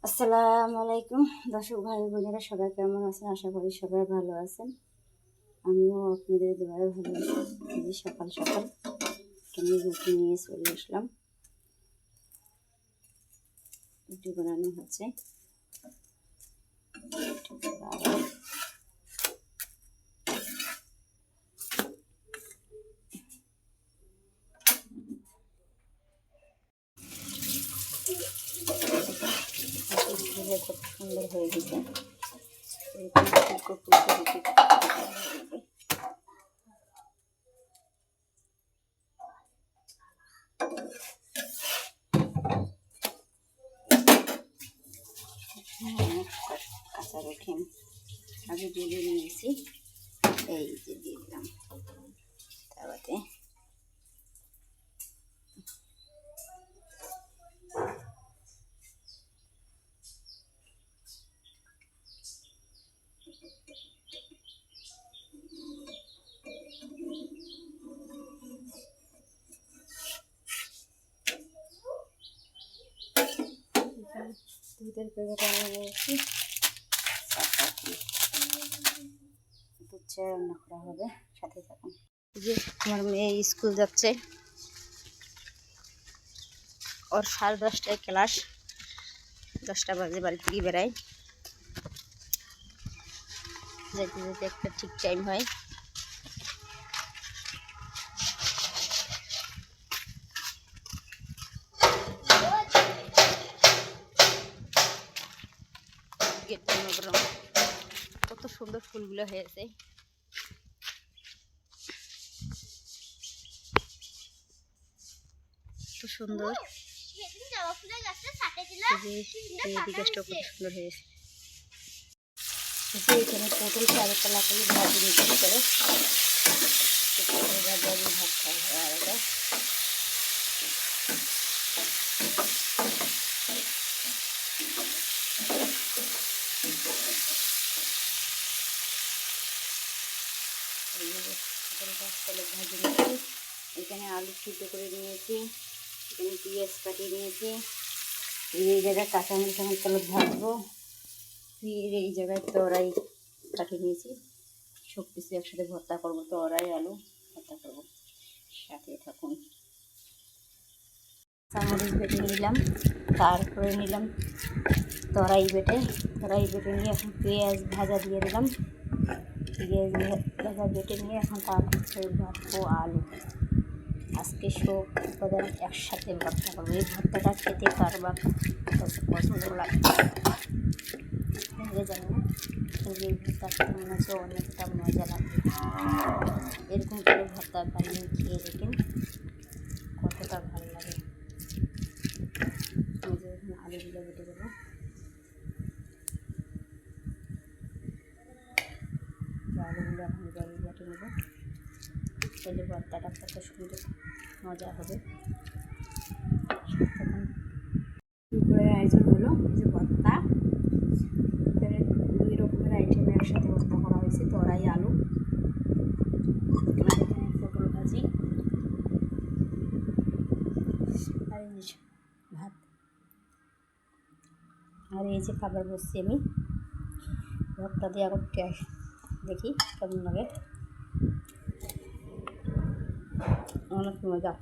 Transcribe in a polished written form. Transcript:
আসসালামু আলাইকুম দর্শক ভাই বোনেরা, সবাই কেমন আছেন? আশা করি সবাই ভালো আছেন। আমিও আপনাদের দোয়ায় ভালো আছি। এই সকাল সকাল আমি রুটি নিয়ে চলে আসলাম। রুটি বানানো হচ্ছে। কত সুন্দর হয়ে গেছে। কাঁচা রুটি আগে দিয়ে নিয়েছি, এই যে দিয়ে দিলাম তাওয়াতে। দুধের প্যাকেট নিয়েছি, দুধ চা রান্না করা হবে। সাথে থাকুন। যে আমার মেয়ে স্কুল যাচ্ছে, ওর 10:30টায় ক্লাস, 10টা বাজে বাড়ি থেকে বেড়ায়। যেতে যেতে একটা ঠিক টাইম হয়। কত সুন্দর ফুলগুলো হয়েছে। খুব সুন্দর, এই গাছটা কত সুন্দর হয়েছে। এখানে পটল চারটা লাকড়ি ভাজি মিক্স করে ভাত খাওয়া হয়। আর এটা ভাজি নিয়েছি, এখানে আলু সিদ্ধ করে নিয়েছি, এখানে পেঁয়াজ কাটিয়ে নিয়েছি, এই জায়গায় কাঁচামরিচ আমি তেলে ভাজবো, ফির এই জায়গায় তরাই কাটিয়ে নিয়েছি। সব কিছু একসাথে ভর্তা করবো, তরাই আলু ভর্তা করবো। সাথে থাকুন। কাঁচামরিচ বেটে নিলাম, তারপরে নিলাম তরাই বেটে নিয়ে এখন পেঁয়াজ ভাজা দিয়ে দিলাম। পেঁয়াজ ভাজা বেটে নিয়ে এখন তারপরে ভাজবো আলু। আজকে সব উপাদান একসাথে ভর্তা করবো। এই ভর্তাটা খেতে কারবার পছন্দ লাগে জানি না, কিন্তু এই ভর্তাটা মনে হচ্ছে অনেকটা মজা লাগে। এরকম করে ভর্তা বানিয়ে খেয়ে দেখেন কতটা ভালো লাগে। আলুগুলো বেটে দেবো, আলুগুলো এখন জল বেটে নেবো, তাহলে ভর্তাটা কত সুন্দর মজা হবে। দুপুরের আয়োজন হলো যে ভর্তা, এখানে 2 রকমের আইটেম একসাথে ভর্তা করা হয়েছে। তরাই আলু, আর এখানে পটল ভাজি, আর এই ভাত। আর এই যে খাবার বসছি আমি, ভর্তা দিয়ে আবার দেখি কেমন লাগে। অনেক মজা।